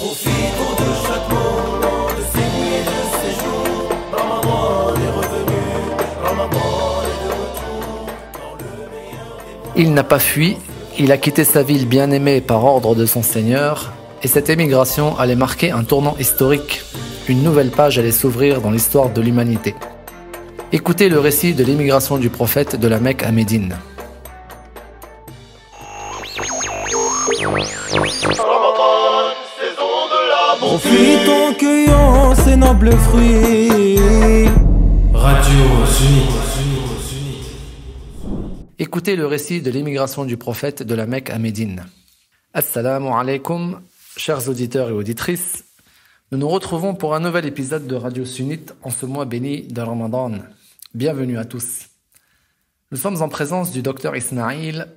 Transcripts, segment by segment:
Profitons de chaque moment de ces nuits et de ces jours. Ramadan est revenu, Ramadan est de retour dans le meilleur des mondes. Il n'a pas fui, il a quitté sa ville bien-aimée par ordre de son Seigneur, et cette émigration allait marquer un tournant historique. Une nouvelle page allait s'ouvrir dans l'histoire de l'humanité. Écoutez le récit de l'émigration du prophète de la Mecque à Médine. Ramadan, saison de la bonté. Profitons, cueillons ces nobles fruits. Radio Sunnite. Écoutez le récit de l'émigration du prophète de la Mecque à Médine. Assalamu alaikum, chers auditeurs et auditrices. Nous nous retrouvons pour un nouvel épisode de Radio Sunnite en ce mois béni de Ramadan. Bienvenue à tous. Nous sommes en présence du docteur Ismaïl,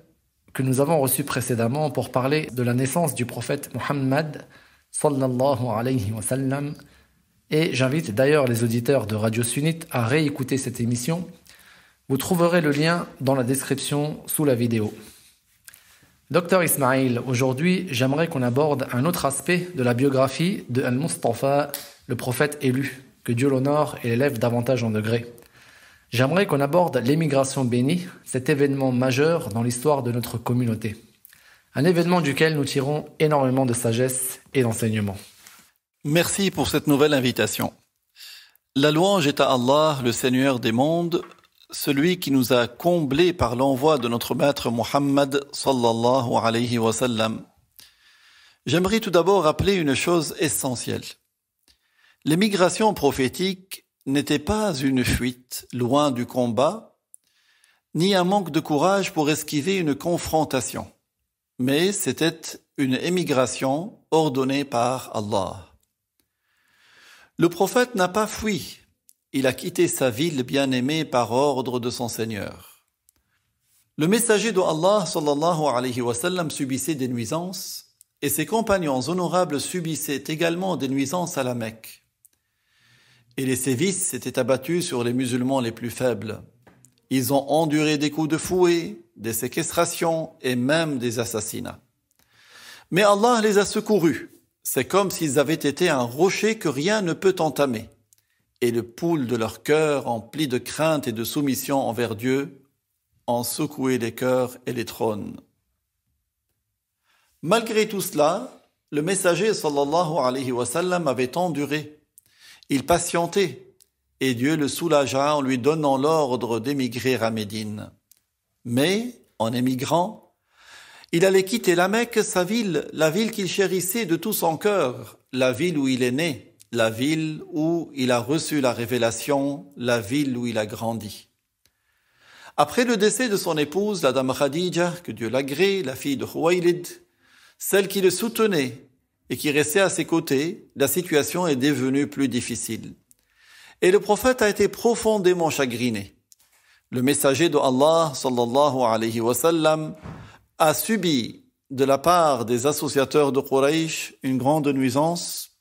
que nous avons reçu précédemment pour parler de la naissance du prophète Muhammad sallallahu alayhi wa sallam. Et j'invite d'ailleurs les auditeurs de Radio Sunnite à réécouter cette émission. Vous trouverez le lien dans la description sous la vidéo. Docteur Ismaïl, aujourd'hui, j'aimerais qu'on aborde un autre aspect de la biographie de Al-Mustafa, le prophète élu, que Dieu l'honore et l'élève davantage en degrés. J'aimerais qu'on aborde l'émigration bénie, cet événement majeur dans l'histoire de notre communauté. Un événement duquel nous tirons énormément de sagesse et d'enseignement. Merci pour cette nouvelle invitation. La louange est à Allah, le Seigneur des mondes, celui qui nous a comblés par l'envoi de notre maître Muhammad sallallahu alayhi wa sallam. J'aimerais tout d'abord rappeler une chose essentielle. L'émigration prophétique n'était pas une fuite loin du combat, ni un manque de courage pour esquiver une confrontation, mais c'était une émigration ordonnée par Allah. Le prophète n'a pas fui. Il a quitté sa ville bien-aimée par ordre de son Seigneur. Le messager d'Allah sallallahu alayhi wa sallam subissait des nuisances et ses compagnons honorables subissaient également des nuisances à la Mecque. Et les sévices s'étaient abattus sur les musulmans les plus faibles. Ils ont enduré des coups de fouet, des séquestrations et même des assassinats. Mais Allah les a secourus. C'est comme s'ils avaient été un rocher que rien ne peut entamer. Et le pouls de leur cœur, empli de crainte et de soumission envers Dieu, en secouait les cœurs et les trônes. Malgré tout cela, le messager sallallahu alayhi wa sallam avait enduré. Il patientait, et Dieu le soulagea en lui donnant l'ordre d'émigrer à Médine. Mais, en émigrant, il allait quitter la Mecque, sa ville, la ville qu'il chérissait de tout son cœur, la ville où il est né, la ville où il a reçu la révélation, la ville où il a grandi. Après le décès de son épouse, la dame Khadija, que Dieu l'agrée, la fille de Khuwaylid, celle qui le soutenait et qui restait à ses côtés, la situation est devenue plus difficile. Et le prophète a été profondément chagriné. Le messager de Allah, sallallahu alayhi wa sallam, a subi de la part des associateurs de Quraysh une grande nuisance.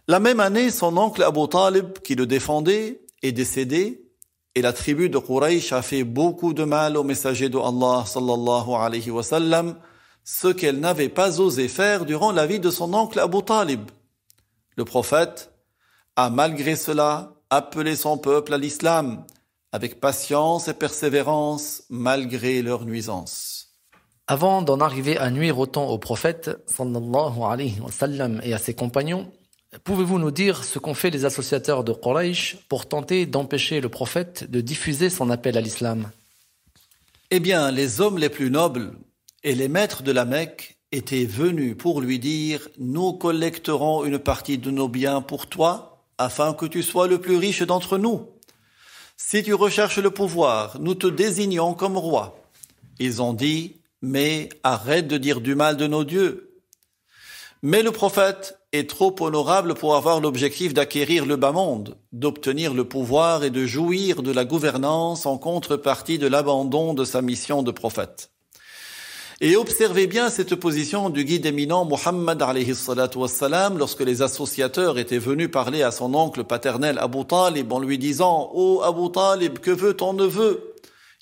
La même année, son oncle Abu Talib, qui le défendait, est décédé, et la tribu de Quraysh a fait beaucoup de mal au messager de Allah, sallallahu alayhi wa sallam, ce qu'elle n'avait pas osé faire durant la vie de son oncle Abu Talib. Le prophète a malgré cela appelé son peuple à l'islam, avec patience et persévérance, malgré leurs nuisances. Avant d'en arriver à nuire autant au prophète, sallallahu alayhi wa sallam, et à ses compagnons, pouvez-vous nous dire ce qu'ont fait les associateurs de Quraysh pour tenter d'empêcher le prophète de diffuser son appel à l'islam? Eh bien, les hommes les plus nobles et les maîtres de la Mecque étaient venus pour lui dire « Nous collecterons une partie de nos biens pour toi, afin que tu sois le plus riche d'entre nous. Si tu recherches le pouvoir, nous te désignons comme roi. » Ils ont dit « Mais arrête de dire du mal de nos dieux. » Mais le prophète est trop honorable pour avoir l'objectif d'acquérir le bas monde, d'obtenir le pouvoir et de jouir de la gouvernance en contrepartie de l'abandon de sa mission de prophète. Et observez bien cette position du guide éminent Muhammad alayhi salatu wassalam lorsque les associateurs étaient venus parler à son oncle paternel Abu Talib en lui disant « Oh Abu Talib, que veut ton neveu ?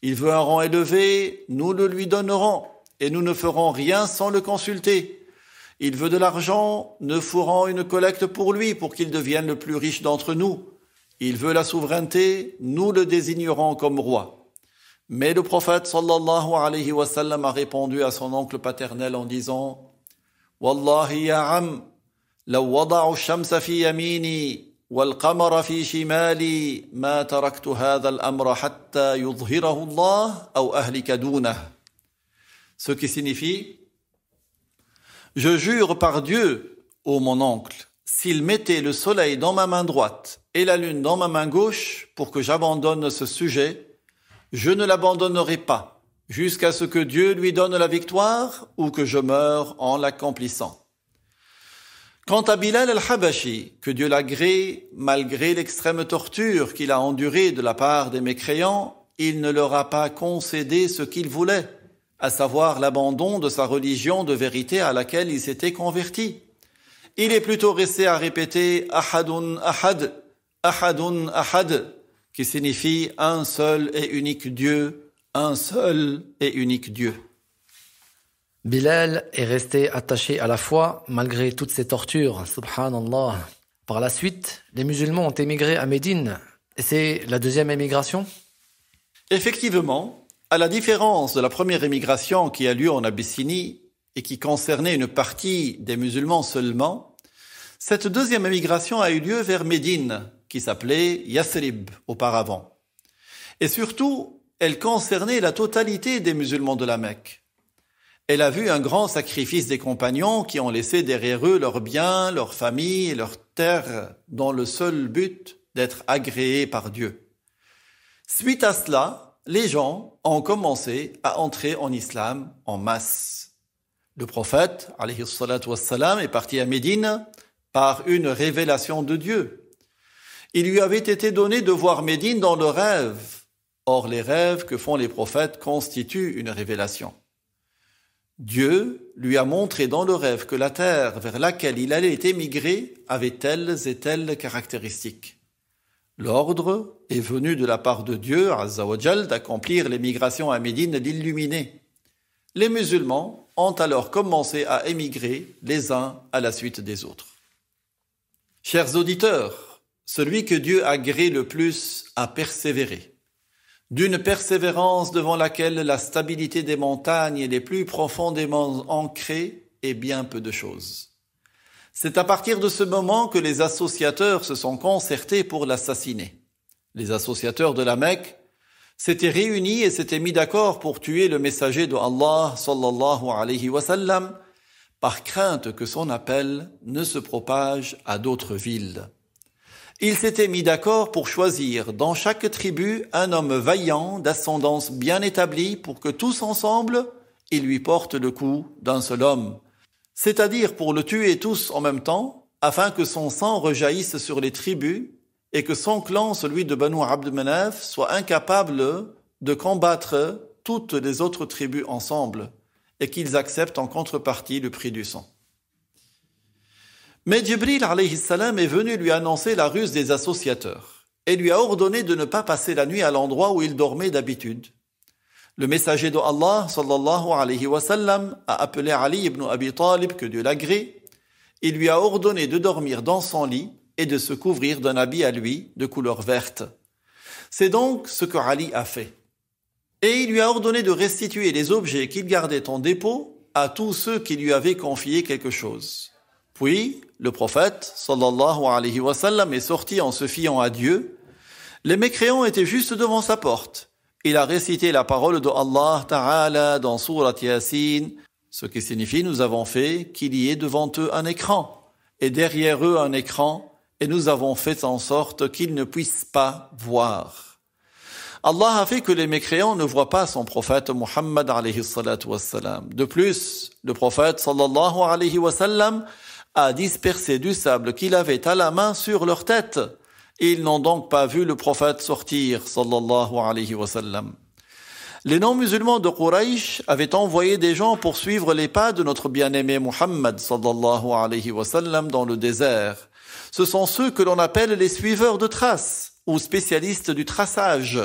Il veut un rang élevé, nous le lui donnerons et nous ne ferons rien sans le consulter. » il veut de l'argent, ne fourrant une collecte pour lui, pour qu'il devienne le plus riche d'entre nous. Il veut la souveraineté, nous le désignerons comme roi. Mais le prophète sallallahu alayhi wa sallam a répondu à son oncle paternel en disant « Wallahi ya am, law wada'u shamsa fi yamini, wal qamara fi shimali, ma taraktu hadha al-amra hatta yudhhirahu Allah, aw ahlika dunah. » Ce qui signifie « Je jure par Dieu, ô mon oncle, s'il mettait le soleil dans ma main droite et la lune dans ma main gauche pour que j'abandonne ce sujet, je ne l'abandonnerai pas jusqu'à ce que Dieu lui donne la victoire ou que je meure en l'accomplissant. » Quant à Bilal al-Habashi, que Dieu l'agrée, malgré l'extrême torture qu'il a endurée de la part des mécréants, il ne leur a pas concédé ce qu'ils voulaient, à savoir l'abandon de sa religion de vérité à laquelle il s'était converti. Il est plutôt resté à répéter « Ahadun ahad, ahadun ahad », qui signifie « un seul et unique Dieu, un seul et unique Dieu ». Bilal est resté attaché à la foi malgré toutes ces tortures, subhanallah. Par la suite, les musulmans ont émigré à Médine. Et c'est la deuxième émigration? Effectivement, à la différence de la première émigration qui a lieu en Abyssinie et qui concernait une partie des musulmans seulement, cette deuxième émigration a eu lieu vers Médine, qui s'appelait Yathrib auparavant. Et surtout, elle concernait la totalité des musulmans de la Mecque. Elle a vu un grand sacrifice des compagnons qui ont laissé derrière eux leurs biens, leurs familles et leurs terres dans le seul but d'être agréés par Dieu. Suite à cela, les gens ont commencé à entrer en islam en masse. Le prophète, alayhi salatu wassalam, est parti à Médine par une révélation de Dieu. Il lui avait été donné de voir Médine dans le rêve. Or, les rêves que font les prophètes constituent une révélation. Dieu lui a montré dans le rêve que la terre vers laquelle il allait émigrer avait telles et telles caractéristiques. L'ordre est venu de la part de Dieu, Azza wa Jal, d'accomplir l'émigration à Médine d'illuminer. Les musulmans ont alors commencé à émigrer les uns à la suite des autres. Chers auditeurs, celui que Dieu agrée le plus a persévéré. D'une persévérance devant laquelle la stabilité des montagnes est les plus profondément ancrée est bien peu de choses. C'est à partir de ce moment que les associateurs se sont concertés pour l'assassiner. Les associateurs de la Mecque s'étaient réunis et s'étaient mis d'accord pour tuer le messager de Allah sallallahu alayhi wa sallam par crainte que son appel ne se propage à d'autres villes. Ils s'étaient mis d'accord pour choisir dans chaque tribu un homme vaillant, d'ascendance bien établie, pour que tous ensemble, ils lui portent le coup d'un seul homme. C'est-à-dire pour le tuer tous en même temps, afin que son sang rejaillisse sur les tribus et que son clan, celui de Banu Abd Manaf, soit incapable de combattre toutes les autres tribus ensemble et qu'ils acceptent en contrepartie le prix du sang. Mais Jibril alayhi salam est venu lui annoncer la ruse des associateurs et lui a ordonné de ne pas passer la nuit à l'endroit où il dormait d'habitude. Le messager de Allah sallallahu alayhi wa sallam a appelé Ali ibn Abi Talib, que Dieu l'agrée. Il lui a ordonné de dormir dans son lit et de se couvrir d'un habit à lui de couleur verte. C'est donc ce que Ali a fait. Et il lui a ordonné de restituer les objets qu'il gardait en dépôt à tous ceux qui lui avaient confié quelque chose. Puis, le prophète, sallallahu alayhi wa sallam, est sorti en se fiant à Dieu. Les mécréants étaient juste devant sa porte. Il a récité la parole de Allah Ta'ala dans Surat Yasin, ce qui signifie « Nous avons fait qu'il y ait devant eux un écran, et derrière eux un écran, et nous avons fait en sorte qu'ils ne puissent pas voir. » Allah a fait que les mécréants ne voient pas son prophète Muhammad alayhi salatu wassalam. De plus, le prophète sallallahu alayhi wa sallam a dispersé du sable qu'il avait à la main sur leur tête. Ils n'ont donc pas vu le prophète sortir, sallallahu alayhi wa sallam. Les non-musulmans de Quraysh avaient envoyé des gens pour suivre les pas de notre bien-aimé Muhammad, sallallahu alayhi wa sallam, dans le désert. Ce sont ceux que l'on appelle les suiveurs de traces, ou spécialistes du traçage.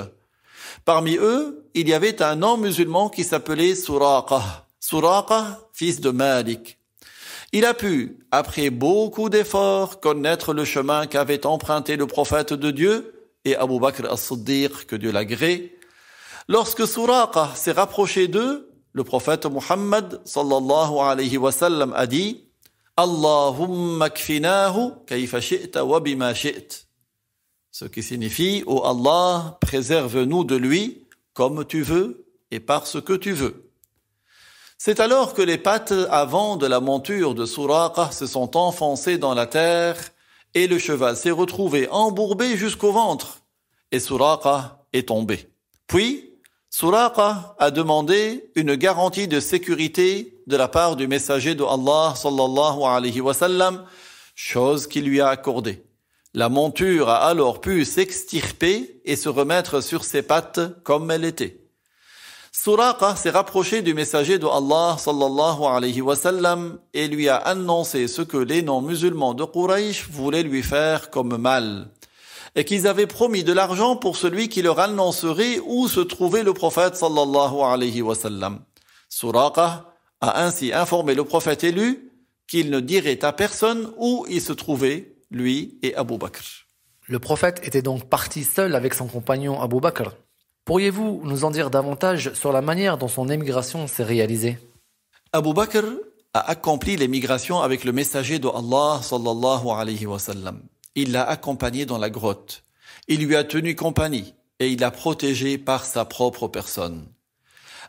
Parmi eux, il y avait un non-musulman qui s'appelait Suraqa. Suraqa, fils de Malik. Il a pu, après beaucoup d'efforts, connaître le chemin qu'avait emprunté le prophète de Dieu et Abu Bakr as-Siddiq, que Dieu l'agrée. Lorsque Suraqa s'est rapproché d'eux, le prophète Muhammad sallallahu alayhi wa sallam a dit « Allahumma kfinahu kayfa shi'ta wa bima shi'ta » ce qui signifie « Oh Allah, préserve-nous de lui comme tu veux et parce que tu veux ». C'est alors que les pattes avant de la monture de Suraqa se sont enfoncées dans la terre et le cheval s'est retrouvé embourbé jusqu'au ventre et Suraqa est tombé. Puis, Suraqa a demandé une garantie de sécurité de la part du messager de Allah sallallahu alayhi wa sallam, chose qu'il lui a accordée. La monture a alors pu s'extirper et se remettre sur ses pattes comme elle était. Suraqa s'est rapproché du messager de Allah sallallahu alayhi wa sallam et lui a annoncé ce que les non-musulmans de Quraysh voulaient lui faire comme mal et qu'ils avaient promis de l'argent pour celui qui leur annoncerait où se trouvait le prophète sallallahu alayhi wa sallam. Suraqa a ainsi informé le prophète élu qu'il ne dirait à personne où il se trouvait, lui et Abu Bakr. Le prophète était donc parti seul avec son compagnon Abu Bakr. Pourriez-vous nous en dire davantage sur la manière dont son émigration s'est réalisée? Abu Bakr a accompli l'émigration avec le messager de Allah sallallahu alayhi wa sallam. Il l'a accompagné dans la grotte. Il lui a tenu compagnie et il l'a protégé par sa propre personne.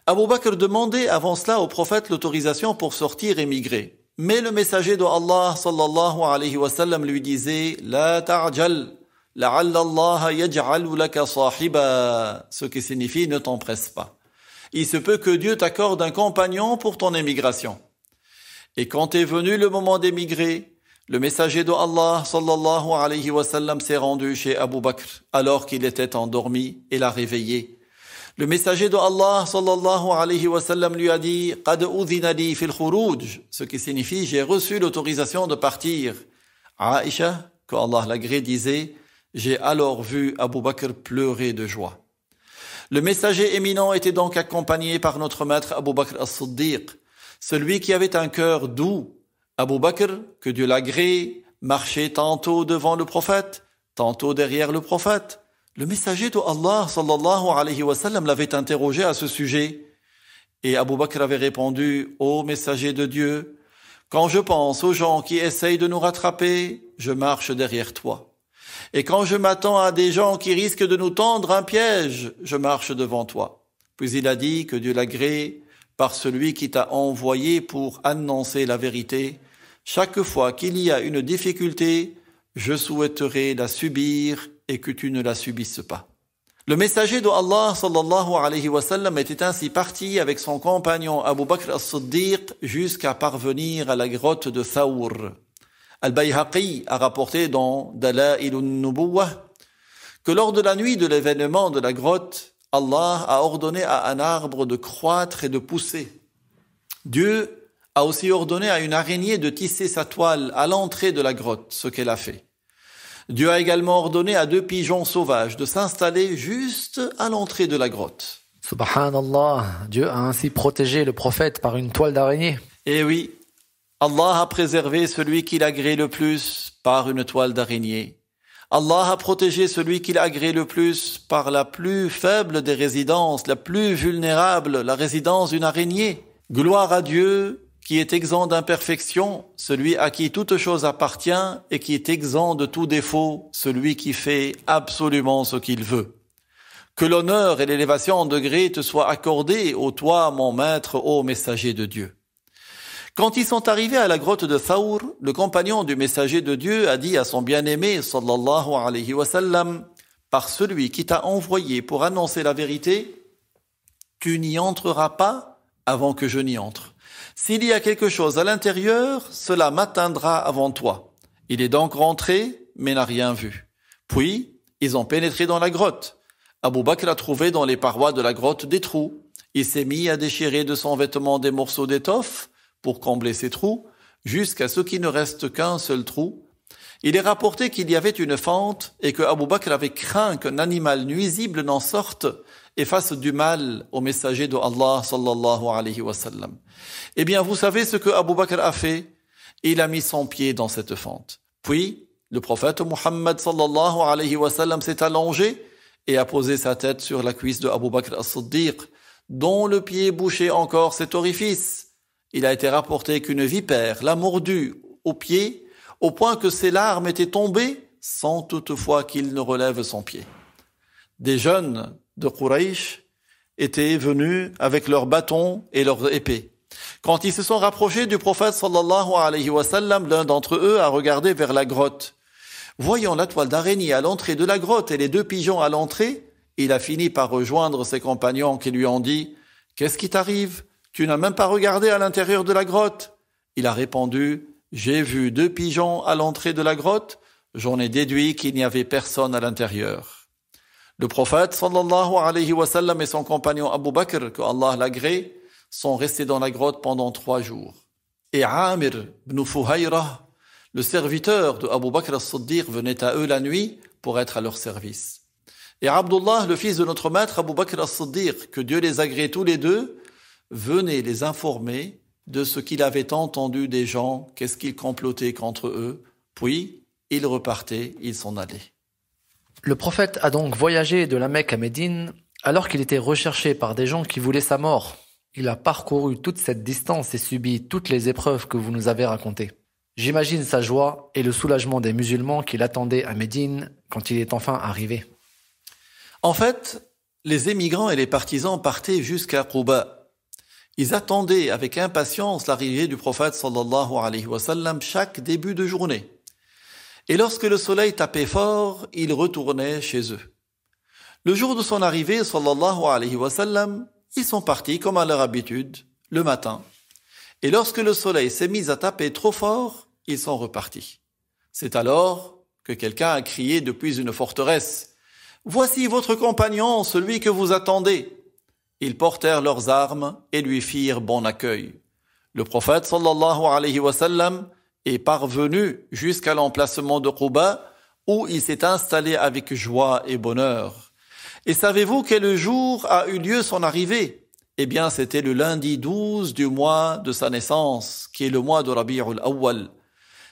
Abu Bakr demandait avant cela au prophète l'autorisation pour sortir et migrer. Mais le messager de Allah sallallahu alayhi wa sallam lui disait « La ta'jal, la'alla Allah yaj'alu laka sahiba » ce qui signifie « Ne t'empresse pas ». Il se peut que Dieu t'accorde un compagnon pour ton émigration. Et quand est venu le moment d'émigrer, le messager de Allah sallallahu alayhi wa sallam s'est rendu chez Abu Bakr alors qu'il était endormi et l'a réveillé. Le messager de Allah sallallahu alayhi wa sallam lui a dit « Qad udhina li fil khuruj » ce qui signifie « J'ai reçu l'autorisation de partir ». Aïcha, que Allah l'agrée, disait « J'ai alors vu Abu Bakr pleurer de joie ». Le messager éminent était donc accompagné par notre maître Abu Bakr as-Siddiq, celui qui avait un cœur doux. Abu Bakr, que Dieu l'agrée, marchait tantôt devant le prophète, tantôt derrière le prophète. Le messager de Allah sallallahu alayhi wa sallam l'avait interrogé à ce sujet et Abu Bakr avait répondu « Ô messager de Dieu, quand je pense aux gens qui essayent de nous rattraper, je marche derrière toi. Et quand je m'attends à des gens qui risquent de nous tendre un piège, je marche devant toi. » Puis il a dit que Dieu l'agrée par celui qui t'a envoyé pour annoncer la vérité. Chaque fois qu'il y a une difficulté, je souhaiterais la subir et que tu ne la subisses pas. Le messager de Allah sallallahu alayhi wa sallam était ainsi parti avec son compagnon Abu Bakr as-Siddiq jusqu'à parvenir à la grotte de Thawr. Al-Bayhaqi a rapporté dans Dala'il an-Nubuwah que lors de la nuit de l'événement de la grotte, Allah a ordonné à un arbre de croître et de pousser. Dieu a aussi ordonné à une araignée de tisser sa toile à l'entrée de la grotte, ce qu'elle a fait. Dieu a également ordonné à 2 pigeons sauvages de s'installer juste à l'entrée de la grotte. Subhanallah, Dieu a ainsi protégé le prophète par une toile d'araignée. Et oui, Allah a préservé celui qu'il agrée le plus par une toile d'araignée. Allah a protégé celui qu'il agrée le plus par la plus faible des résidences, la plus vulnérable, la résidence d'une araignée. Gloire à Dieu qui est exempt d'imperfection, celui à qui toute chose appartient et qui est exempt de tout défaut, celui qui fait absolument ce qu'il veut. Que l'honneur et l'élévation en degré te soient accordés, ô toi, mon maître, ô messager de Dieu. Quand ils sont arrivés à la grotte de Thawr, le compagnon du messager de Dieu a dit à son bien-aimé, sallallahu alayhi wa sallam, par celui qui t'a envoyé pour annoncer la vérité, tu n'y entreras pas avant que je n'y entre. S'il y a quelque chose à l'intérieur, cela m'atteindra avant toi. Il est donc rentré, mais n'a rien vu. Puis, ils ont pénétré dans la grotte. Abu Bakr a trouvé dans les parois de la grotte des trous. Il s'est mis à déchirer de son vêtement des morceaux d'étoffe pour combler ces trous, jusqu'à ce qu'il ne reste qu'un seul trou. Il est rapporté qu'il y avait une fente et que Abu Bakr avait craint qu'un animal nuisible n'en sorte et fasse du mal au messager de Allah sallallahu alayhi wa sallam. Eh bien, vous savez ce que Abu Bakr a fait? Il a mis son pied dans cette fente. Puis, le prophète Muhammad sallallahu alayhi wa sallam s'est allongé et a posé sa tête sur la cuisse de Abu Bakr as-Siddiq, dont le pied bouchait encore cet orifice. Il a été rapporté qu'une vipère l'a mordu au pied, au point que ses larmes étaient tombées, sans toutefois qu'il ne relève son pied. Des jeunes de Quraysh étaient venus avec leurs bâtons et leurs épées. Quand ils se sont rapprochés du prophète sallallahu alayhi wa sallam, l'un d'entre eux a regardé vers la grotte. Voyant la toile d'araignée à l'entrée de la grotte et les 2 pigeons à l'entrée, il a fini par rejoindre ses compagnons qui lui ont dit « Qu'est-ce qui t'arrive? Tu n'as même pas regardé à l'intérieur de la grotte ?» Il a répondu « J'ai vu 2 pigeons à l'entrée de la grotte, j'en ai déduit qu'il n'y avait personne à l'intérieur. » Le prophète sallallahu alayhi wa sallam et son compagnon Abu Bakr, que Allah l'agrée, sont restés dans la grotte pendant 3 jours. Et Amir ibn Fuhayra, le serviteur de Abu Bakr as-Siddiq, venait à eux la nuit pour être à leur service. Et Abdullah, le fils de notre maître Abu Bakr as-Siddiq, que Dieu les agrée tous les deux, venait les informer de ce qu'il avait entendu des gens, qu'est-ce qu'ils complotaient contre eux, puis ils repartaient, ils s'en allaient. Le prophète a donc voyagé de la Mecque à Médine alors qu'il était recherché par des gens qui voulaient sa mort. Il a parcouru toute cette distance et subi toutes les épreuves que vous nous avez racontées. J'imagine sa joie et le soulagement des musulmans qui l'attendaient à Médine quand il est enfin arrivé. En fait, les émigrants et les partisans partaient jusqu'à Quba. Ils attendaient avec impatience l'arrivée du prophète sallallahu alayhi wa sallam chaque début de journée. Et lorsque le soleil tapait fort, ils retournaient chez eux. Le jour de son arrivée, sallallahu alayhi wa sallam, ils sont partis comme à leur habitude, le matin. Et lorsque le soleil s'est mis à taper trop fort, ils sont repartis. C'est alors que quelqu'un a crié depuis une forteresse « Voici votre compagnon, celui que vous attendez !» Ils portèrent leurs armes et lui firent bon accueil. Le prophète sallallahu alayhi wa sallam est parvenu jusqu'à l'emplacement de Quba où il s'est installé avec joie et bonheur. Et savez-vous quel jour a eu lieu son arrivée? Eh bien, c'était le lundi 12 du mois de sa naissance, qui est le mois de Rabi'ul Awwal.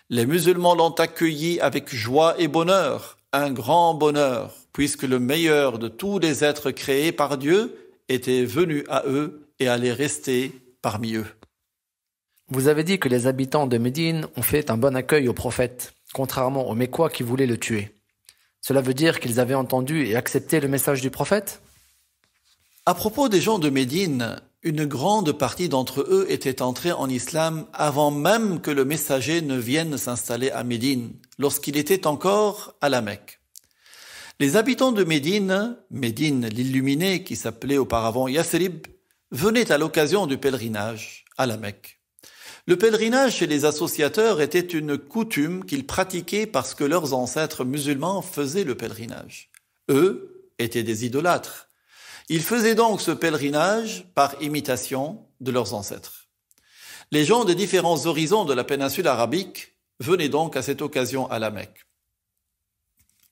Les musulmans l'ont accueilli avec joie et bonheur, un grand bonheur, puisque le meilleur de tous les êtres créés par Dieu était venu à eux et allait rester parmi eux. Vous avez dit que les habitants de Médine ont fait un bon accueil au prophète, contrairement aux Mécois qui voulaient le tuer. Cela veut dire qu'ils avaient entendu et accepté le message du prophète? À propos des gens de Médine, une grande partie d'entre eux étaient entrés en islam avant même que le messager ne vienne s'installer à Médine, lorsqu'il était encore à la Mecque. Les habitants de Médine, Médine l'illuminé qui s'appelait auparavant Yathrib, venaient à l'occasion du pèlerinage à la Mecque. Le pèlerinage chez les associateurs était une coutume qu'ils pratiquaient parce que leurs ancêtres musulmans faisaient le pèlerinage. Eux étaient des idolâtres. Ils faisaient donc ce pèlerinage par imitation de leurs ancêtres. Les gens des différents horizons de la péninsule arabique venaient donc à cette occasion à la Mecque.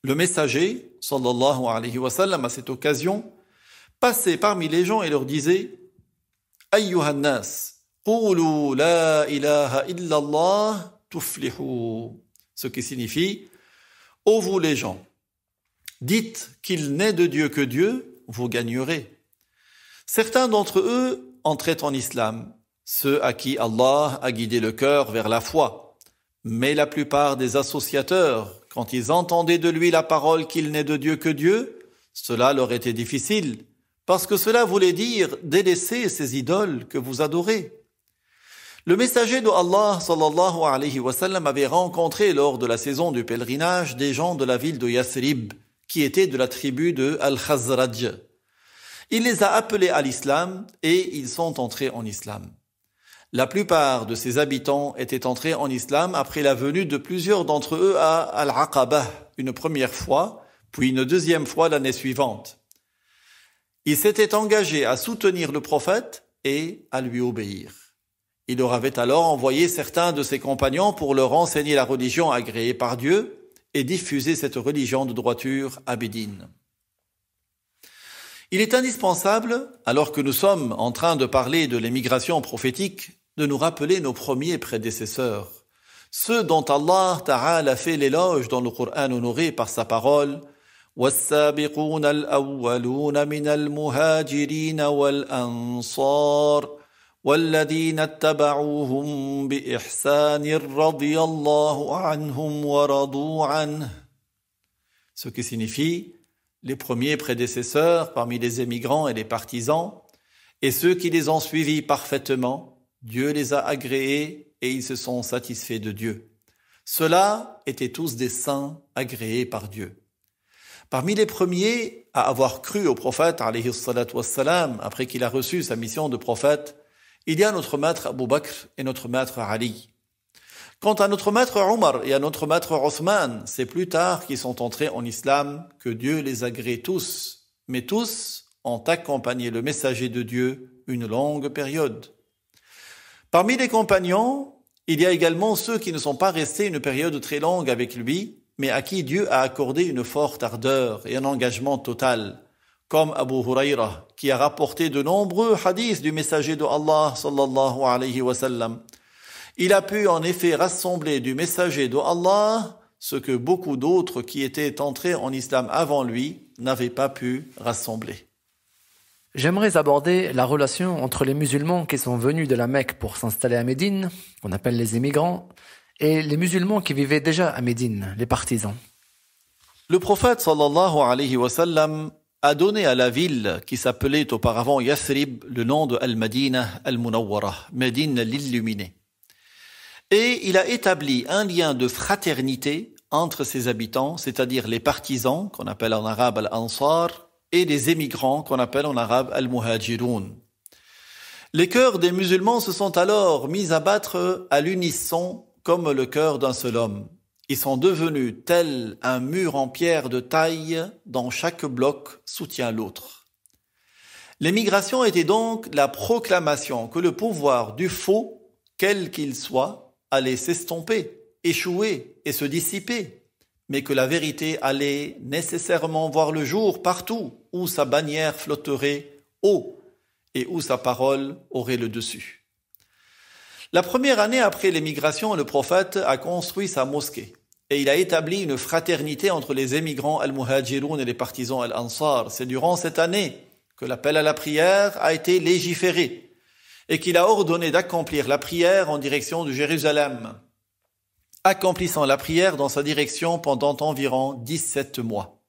Le messager, sallallahu alayhi wa sallam, à cette occasion, passait parmi les gens et leur disait « Ayyuhan nas, qulu la ilaha illallah tuflihu » ce qui signifie « Ô vous les gens, dites qu'il n'est de Dieu que Dieu, vous gagnerez. » Certains d'entre eux entraient en islam, ceux à qui Allah a guidé le cœur vers la foi. Mais la plupart des associateurs, quand ils entendaient de lui la parole qu'il n'est de Dieu que Dieu, cela leur était difficile, parce que cela voulait dire délaisser ces idoles que vous adorez. Le messager de Allah sallallahu alayhi wa sallam avait rencontré lors de la saison du pèlerinage des gens de la ville de Yathrib, qui étaient de la tribu de Al-Khazraj. Il les a appelés à l'islam et ils sont entrés en islam. La plupart de ces habitants étaient entrés en islam après la venue de plusieurs d'entre eux à Al-Aqabah une première fois, puis une deuxième fois l'année suivante. Ils s'étaient engagés à soutenir le prophète et à lui obéir. Il leur avait alors envoyé certains de ses compagnons pour leur enseigner la religion agréée par Dieu et diffuser cette religion de droiture à Médine. Il est indispensable, alors que nous sommes en train de parler de l'émigration prophétique, de nous rappeler nos premiers prédécesseurs. ceux dont Allah Ta'ala fait l'éloge dans le Coran honoré par sa parole, وَالسَّابِقُونَ الْأَوَّلُونَ مِنَ الْمُهَاجِرِينَ وَالْأَنصَارِ وَالَّذِينَ اتَّبَعُوهُمْ بِإِحْسَانٍ رَضِيَ اللَّهُ عَنْهُمْ وَرَضُوا عَنْهُ. Ce qui signifie les premiers prédécesseurs parmi les émigrants et les partisans, et ceux qui les ont suivis parfaitement, Dieu les a agréés et ils se sont satisfaits de Dieu. Ceux-là étaient tous des saints agréés par Dieu. Parmi les premiers à avoir cru au prophète, alayhi salatu wassalam, après qu'il a reçu sa mission de prophète, il y a notre maître Abu Bakr et notre maître Ali. Quant à notre maître Omar et à notre maître Othman, c'est plus tard qu'ils sont entrés en islam que Dieu les agrée tous, mais tous ont accompagné le messager de Dieu une longue période. Parmi les compagnons, il y a également ceux qui ne sont pas restés une période très longue avec lui, mais à qui Dieu a accordé une forte ardeur et un engagement total, comme Abu Huraira, qui a rapporté de nombreux hadiths du messager de Allah sallallahu alayhi wa sallam. Il a pu en effet rassembler du messager de Allah ce que beaucoup d'autres qui étaient entrés en islam avant lui n'avaient pas pu rassembler. J'aimerais aborder la relation entre les musulmans qui sont venus de la Mecque pour s'installer à Médine, qu'on appelle les immigrants, et les musulmans qui vivaient déjà à Médine, les partisans. Le prophète sallallahu alayhi wa sallam a donné à la ville qui s'appelait auparavant Yathrib le nom de Al-Madina Al-Munawwara, Médine l'illuminée. Et il a établi un lien de fraternité entre ses habitants, c'est-à-dire les partisans, qu'on appelle en arabe Al-Ansar, et les émigrants, qu'on appelle en arabe Al-Muhajiroun. Les cœurs des musulmans se sont alors mis à battre à l'unisson comme le cœur d'un seul homme. Ils sont devenus tel un mur en pierre de taille dont chaque bloc soutient l'autre. L'émigration était donc la proclamation que le pouvoir du faux, quel qu'il soit, allait s'estomper, échouer et se dissiper, mais que la vérité allait nécessairement voir le jour partout où sa bannière flotterait haut et où sa parole aurait le dessus. La première année après l'émigration, le prophète a construit sa mosquée et il a établi une fraternité entre les émigrants al-Muhajiroun et les partisans al-Ansar. C'est durant cette année que l'appel à la prière a été légiféré et qu'il a ordonné d'accomplir la prière en direction de Jérusalem, accomplissant la prière dans sa direction pendant environ 17 mois.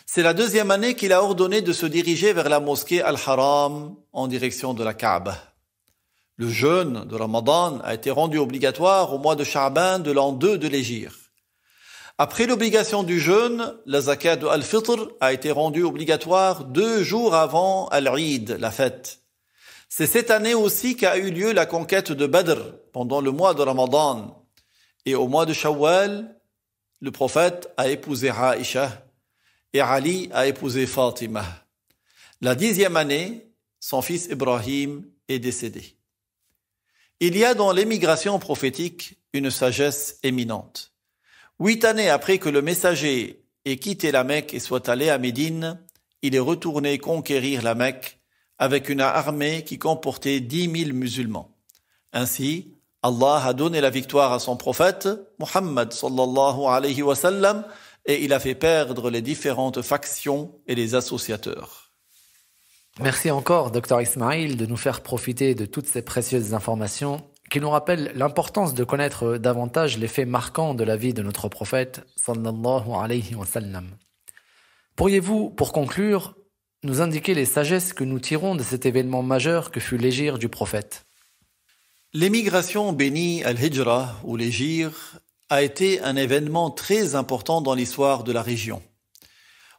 C'est la deuxième année qu'il a ordonné de se diriger vers la mosquée Al-Haram en direction de la Kaaba. Le jeûne de Ramadan a été rendu obligatoire au mois de Sha'ban de l'an 2 de l'Hégire. Après l'obligation du jeûne, la zakat de Al-Fitr a été rendue obligatoire 2 jours avant Al-Eid, la fête. C'est cette année aussi qu'a eu lieu la conquête de Badr pendant le mois de Ramadan. Et au mois de Shawwal, le prophète a épousé Aïcha et Ali a épousé Fatima. La 10e année, son fils Ibrahim est décédé. Il y a dans l'émigration prophétique une sagesse éminente. 8 années après que le messager ait quitté la Mecque et soit allé à Médine, il est retourné conquérir la Mecque avec une armée qui comportait 10 000 musulmans. Ainsi, Allah a donné la victoire à son prophète, Muhammad sallallahu alayhi wa sallam, et il a fait perdre les différentes factions et les associateurs. Merci encore, Dr Ismail, de nous faire profiter de toutes ces précieuses informations qui nous rappellent l'importance de connaître davantage les faits marquants de la vie de notre prophète, sallallahu alayhi wa sallam. Pourriez-vous, pour conclure, nous indiquer les sagesses que nous tirons de cet événement majeur que fut l'hégire du prophète? L'émigration bénie al-Hijra ou l'hégire a été un événement très important dans l'histoire de la région.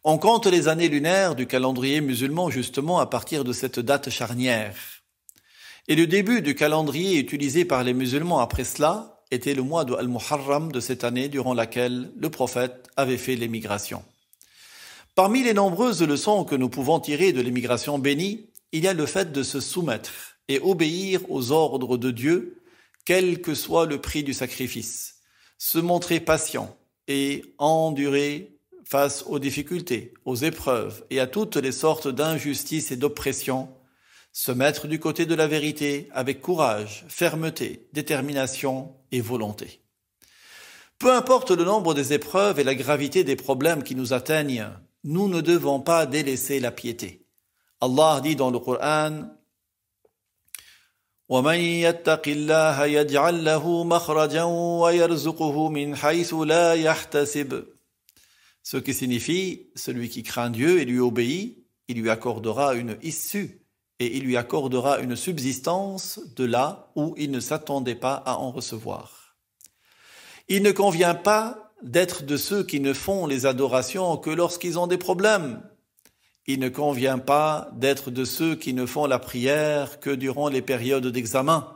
On compte les années lunaires du calendrier musulman justement à partir de cette date charnière. Et le début du calendrier utilisé par les musulmans après cela était le mois de Al-Muharram de cette année durant laquelle le prophète avait fait l'émigration. Parmi les nombreuses leçons que nous pouvons tirer de l'émigration bénie, il y a le fait de se soumettre et obéir aux ordres de Dieu, quel que soit le prix du sacrifice, se montrer patient et endurer face aux difficultés, aux épreuves et à toutes les sortes d'injustices et d'oppressions, se mettre du côté de la vérité avec courage, fermeté, détermination et volonté. Peu importe le nombre des épreuves et la gravité des problèmes qui nous atteignent, nous ne devons pas délaisser la piété. Allah dit dans le Coran, وَمَنْ يَتَّقِ اللَّهَ يَجْعَلْ لَهُ مَخْرَجًا وَيَرْزُقُهُ مِنْ حَيْثُ لَا يَحْتَسِبُ. Ce qui signifie, celui qui craint Dieu et lui obéit, il lui accordera une issue et il lui accordera une subsistance de là où il ne s'attendait pas à en recevoir. Il ne convient pas d'être de ceux qui ne font les adorations que lorsqu'ils ont des problèmes. Il ne convient pas d'être de ceux qui ne font la prière que durant les périodes d'examen.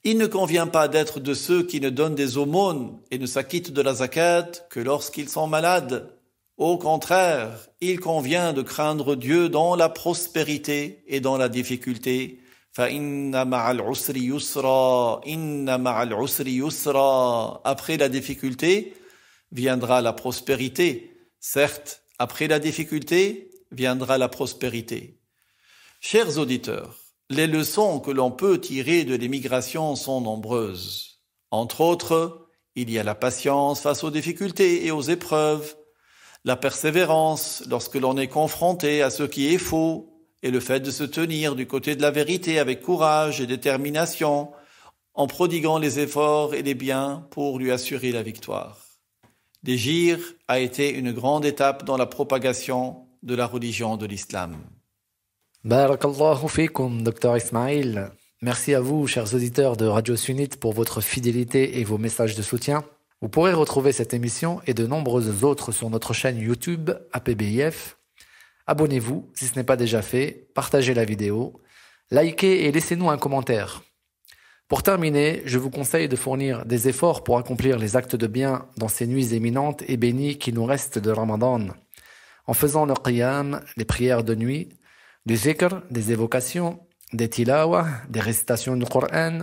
Il ne convient pas d'être de ceux qui ne donnent des aumônes et ne s'acquittent de la zakat que lorsqu'ils sont malades. Au contraire, il convient de craindre Dieu dans la prospérité et dans la difficulté. فَإِنَّ مَعَ الْعُسْرِ يُسْرًا إِنَّ مَعَ الْعُسْرِ يُسْرًا. Après la difficulté viendra la prospérité. Certes, après la difficulté viendra la prospérité. Chers auditeurs, les leçons que l'on peut tirer de l'immigration sont nombreuses. Entre autres, il y a la patience face aux difficultés et aux épreuves, la persévérance lorsque l'on est confronté à ce qui est faux, et le fait de se tenir du côté de la vérité avec courage et détermination, en prodiguant les efforts et les biens pour lui assurer la victoire. L'hégire a été une grande étape dans la propagation de la religion de l'islam. Barakallahu fikum, Dr Ismail. Merci à vous, chers auditeurs de Radio Sunnite, pour votre fidélité et vos messages de soutien. Vous pourrez retrouver cette émission et de nombreuses autres sur notre chaîne YouTube APBIF. Abonnez-vous si ce n'est pas déjà fait, partagez la vidéo, likez et laissez-nous un commentaire. Pour terminer, je vous conseille de fournir des efforts pour accomplir les actes de bien dans ces nuits éminentes et bénies qui nous restent de Ramadan, en faisant le qiyam, les prières de nuit, du zikr, des évocations, des tilawa, des récitations du Coran.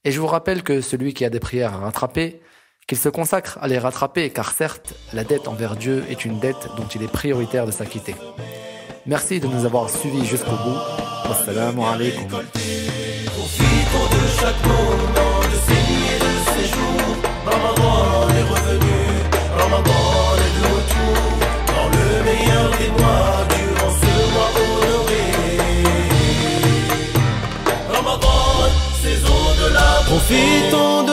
Et je vous rappelle que celui qui a des prières à rattraper, qu'il se consacre à les rattraper, car certes, la dette envers Dieu est une dette dont il est prioritaire de s'acquitter. Merci de nous avoir suivis jusqu'au bout. Wassalamu alaikum. Profitons de chaque moment de ces nuits et de ces jours. Ramadan est revenu, Ramadan est de retour. Dans le meilleur des mois, durant ce mois honoré. Ramadan, saison de la Profitons de